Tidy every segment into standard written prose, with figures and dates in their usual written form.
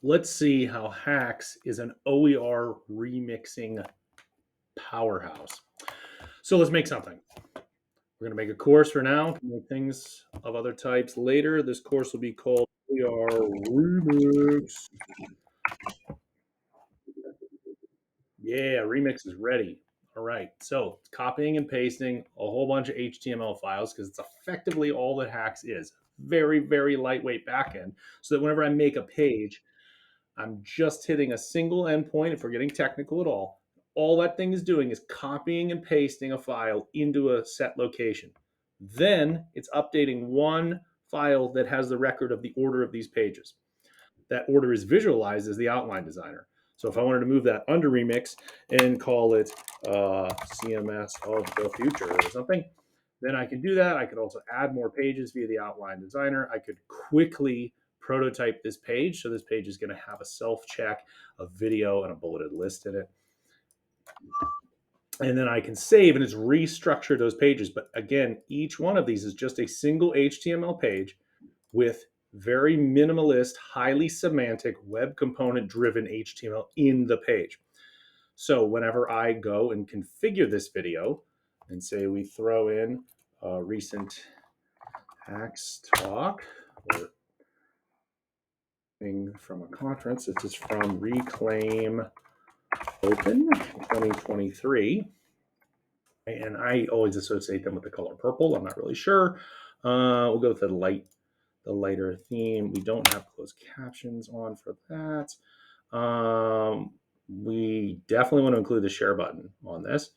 let's see how HAX is an OER remixing powerhouse. So let's make something. We're going to make a course for now. Can make things of other types later. This course will be called OER Remix. Yeah, Remix is ready. All right. So copying and pasting a whole bunch of HTML files because it's effectively all that HAX is. Very, very lightweight backend. So that whenever I make a page, I'm just hitting a single endpoint if we're getting technical at all that thing is doing is copying and pasting a file into a set location. Then it's updating one file that has the record of the order of these pages. That order is visualized as the outline designer. So if I wanted to move that under Remix and call it CMS of the future or something, then I can do that. I could also add more pages via the outline designer. I could quickly prototype this page. So this page is going to have a self-check, a video, and a bulleted list in it. And then I can save and it's restructured those pages. But again, each one of these is just a single HTML page with very minimalist, highly semantic, web component driven HTML in the page. So whenever I go and configure this video and say we throw in a recent HAX talk or thing from a conference, this is from Reclaim Open 2023. And I always associate them with the color purple. I'm not really sure. We'll go with the lighter theme. We don't have closed captions on for that. We definitely want to include the share button on this.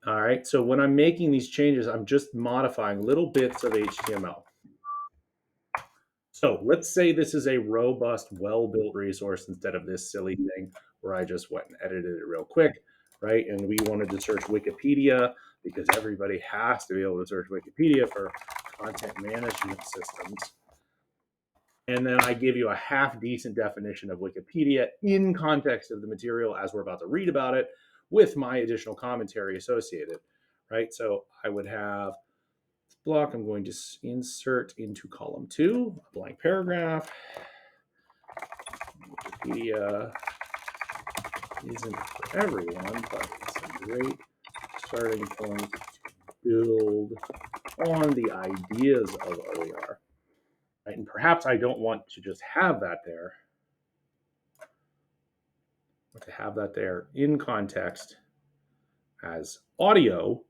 All right. So when I'm making these changes, I'm just modifying little bits of HTML. So let's say this is a robust, well-built resource instead of this silly thing where I just went and edited it real quick, right? And we wanted to search Wikipedia because everybody has to be able to search Wikipedia for content management systems. And then I give you a half decent definition of Wikipedia in context of the material as we're about to read about it with my additional commentary associated, right? So I would have this block. I'm going to insert into column 2 a blank paragraph. Wikipedia isn't for everyone, but it's a great starting point to build on the ideas of OER. Right? And perhaps I don't want to just have that there, but to have that there in context as audio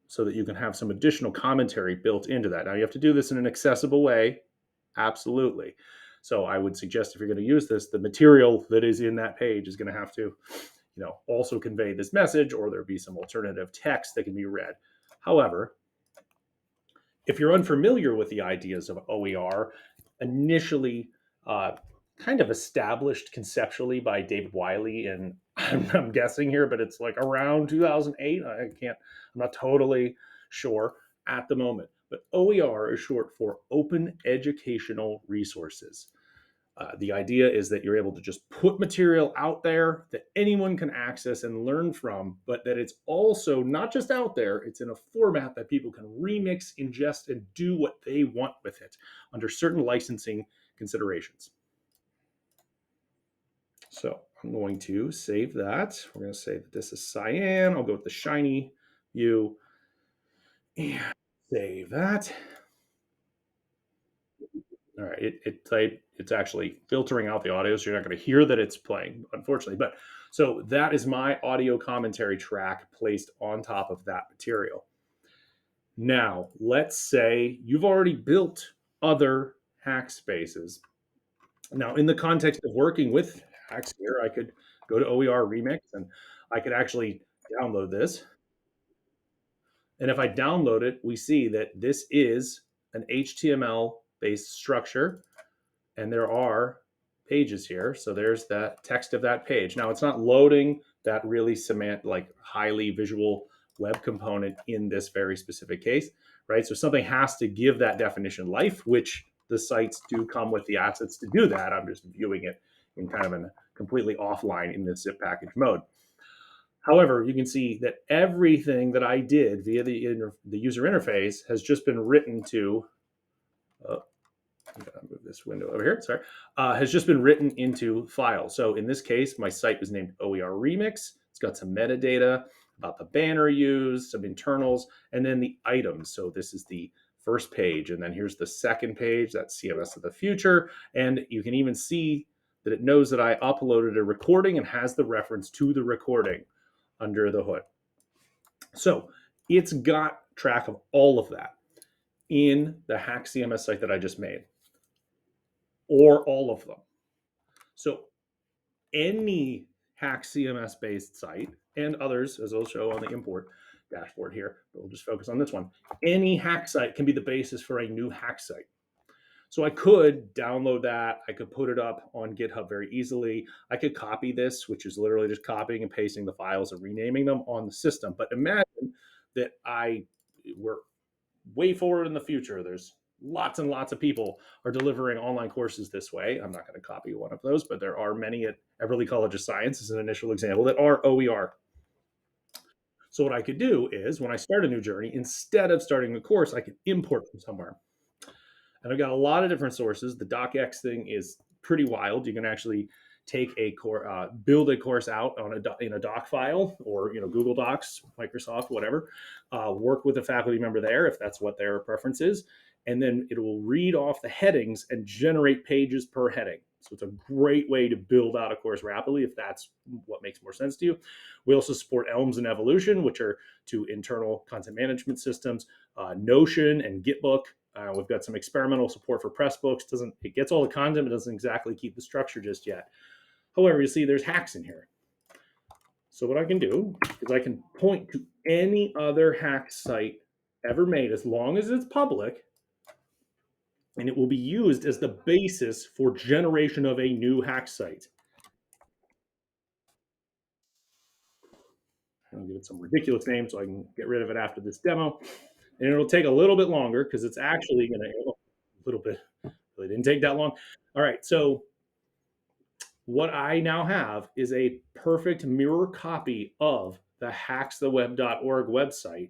so that you can have some additional commentary built into that. Now you have to do this in an accessible way, absolutely. So I would suggest if you're going to use this, the material that is in that page is going to have to, also convey this message, or there'd be some alternative text that can be read. However, if you're unfamiliar with the ideas of OER, initially kind of established conceptually by David Wiley, and I'm guessing here, but it's like around 2008. I'm not totally sure at the moment. But OER is short for Open Educational Resources. The idea is that you're able to just put material out there that anyone can access and learn from, but that it's also not just out there, it's in a format that people can remix, ingest, and do what they want with it under certain licensing considerations. So I'm going to save that. We're going to say that this is cyan. I'll go with the shiny view and save that. All right, it's actually filtering out the audio, so you're not going to hear that it's playing, unfortunately. But so that is my audio commentary track placed on top of that material. Now, let's say you've already built other HAX spaces. Now, in the context of working with HAX here, I could go to OER Remix and I could actually download this. And if I download it, we see that this is an HTML-based structure. And there are pages here. So there's that text of that page. Now it's not loading that really like highly visual web component in this very specific case, right? So something has to give that definition life, which the sites do come with the assets to do that. I'm just viewing it in kind of a completely offline in this zip package mode. However, you can see that everything that I did via the user interface has just been written to I'm going to move this window over here. Sorry. Has just been written into files. So in this case, my site was named OER Remix. It's got some metadata about the banner used, some internals, and then the items. So this is the first page, and then here's the second page. That's CMS of the future, and you can even see that it knows that I uploaded a recording and has the reference to the recording under the hood. So it's got track of all of that in the HAX CMS site that I just made, or all of them. So any HAX CMS based site and others, as I'll show on the import dashboard here, but we'll just focus on this one. Any HAX site can be the basis for a new HAX site. So I could download that. I could put it up on GitHub very easily. I could copy this, which is literally just copying and pasting the files and renaming them on the system. But imagine that we're way forward in the future. There's lots and lots of people are delivering online courses this way. I'm not going to copy one of those, but there are many at Everly College of Science as an initial example that are OER. So what I could do is when I start a new journey, instead of starting a course, I could import from somewhere. And I've got a lot of different sources. The docx thing is pretty wild. You can actually take a build a course out on in a doc file, or Google Docs, Microsoft, whatever. Work with a faculty member there if that's what their preference is, and then it will read off the headings and generate pages per heading. So it's a great way to build out a course rapidly if that's what makes more sense to you. We also support Elms and Evolution, which are two internal content management systems, Notion and Gitbook. We've got some experimental support for Pressbooks. It gets all the content, but doesn't exactly keep the structure just yet. However, you see there's HAX in here. So what I can do is I can point to any other HAX site ever made, as long as it's public, and it will be used as the basis for generation of a new HAX site. I'll give it some ridiculous name so I can get rid of it after this demo. And it'll take a little bit longer because it's actually going to, a little bit, really didn't take that long. All right, so what I now have is a perfect mirror copy of the hackstheweb.org website,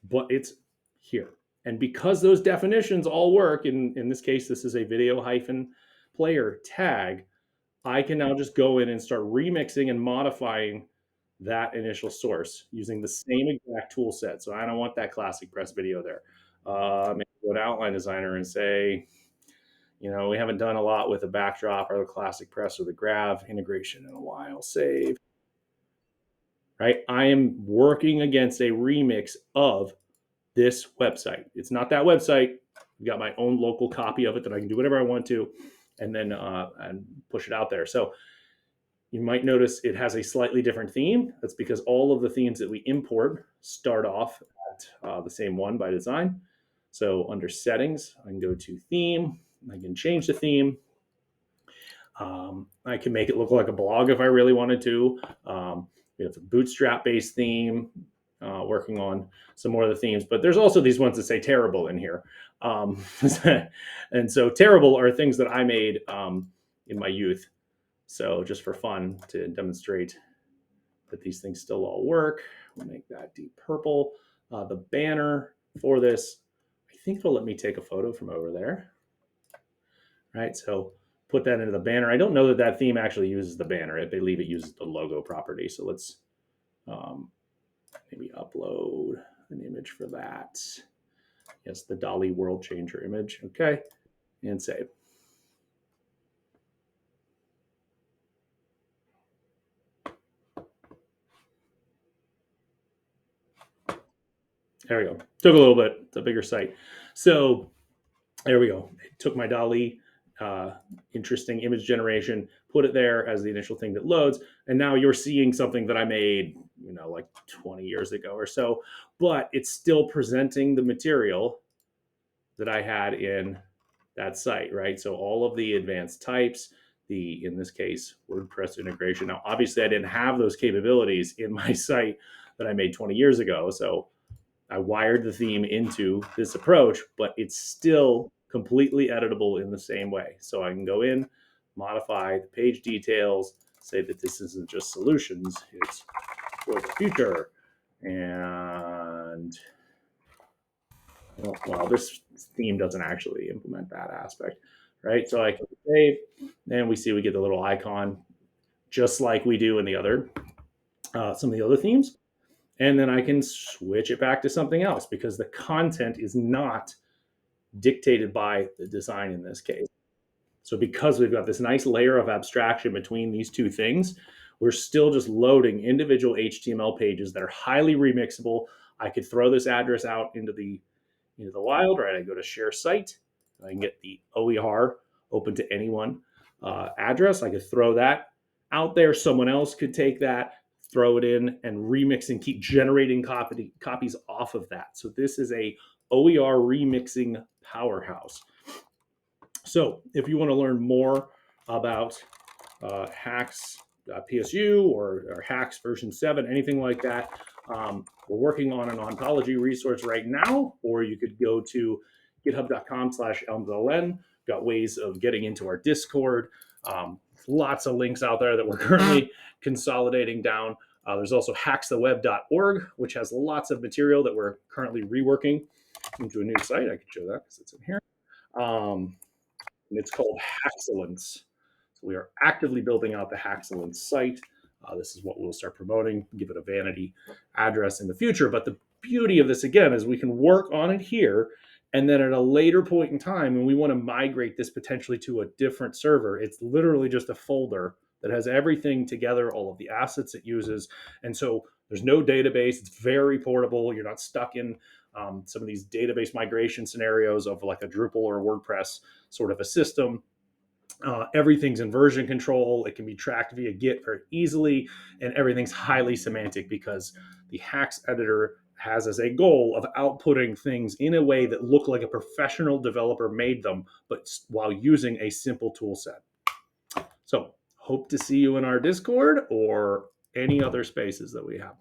but it's here. And because those definitions all work, in this case, this is a video hyphen player tag, I can now just go in and start remixing and modifying that initial source using the same exact tool set. So I don't want that classic press video there. Maybe go to Outline Designer and say, we haven't done a lot with the backdrop or the classic press or the grav integration in a while. Save. Right? I am working against a remix of this website. It's not that website. I've got my own local copy of it that I can do whatever I want to, and then and push it out there. So you might notice it has a slightly different theme. That's because all of the themes that we import start off at the same one by design. So under settings, I can go to theme. I can change the theme. I can make it look like a blog if I really wanted to. We have a bootstrap-based theme, working on some more of the themes, but there's also these ones that say terrible in here. And so terrible are things that I made in my youth. So just for fun to demonstrate that these things still all work, we'll make that deep purple. The banner for this, I think it'll let me take a photo from over there. Right, so put that into the banner. I don't know that that theme actually uses the banner. I believe it uses the logo property. So let's maybe upload an image for that. Yes, the Dolly World Changer image. Okay, and save. There we go. Took a little bit. It's a bigger site. So there we go. I took my Dolly interesting image generation, put it there as the initial thing that loads, and now you're seeing something that I made, like 20 years ago or so, but it's still presenting the material that I had in that site, right? So all of the advanced types, in this case, WordPress integration. Now, obviously, I didn't have those capabilities in my site that I made 20 years ago, so I wired the theme into this approach, but it's still completely editable in the same way. So I can go in, modify the page details, say that this isn't just solutions, it's for the future. And well, this theme doesn't actually implement that aspect, right? So I can save, and we see we get the little icon just like we do in the other some of the other themes. And then I can switch it back to something else because the content is not dictated by the design in this case. So because we've got this nice layer of abstraction between these two things, we're still just loading individual HTML pages that are highly remixable. I could throw this address out into the wild, right? I go to share site, I can get the OER open to anyone address. I could throw that out there. Someone else could take that, throw it in, and remix and keep generating copies off of that. So this is a OER remixing powerhouse. So if you want to learn more about HAX PSU or HAX version 7, anything like that, we're working on an ontology resource right now, or you could go to github.com/elmsLN. Got ways of getting into our Discord. Lots of links out there that we're currently consolidating down. There's also hackstheweb.org, which has lots of material that we're currently reworking into a new site. I can show that because it's in here. And it's called Haxcellence. So we are actively building out the Haxcellence site. This is what we'll start promoting, give it a vanity address in the future. But the beauty of this, again, is we can work on it here. And then at a later point in time, when we want to migrate this potentially to a different server, it's literally just a folder that has everything together, all of the assets it uses. And so there's no database. It's very portable. You're not stuck in some of these database migration scenarios of like a Drupal or a WordPress sort of a system. Everything's in version control. It can be tracked via Git very easily, and everything's highly semantic because the HAX editor has as a goal of outputting things in a way that look like a professional developer made them, but while using a simple tool set. So hope to see you in our Discord or any other spaces that we have.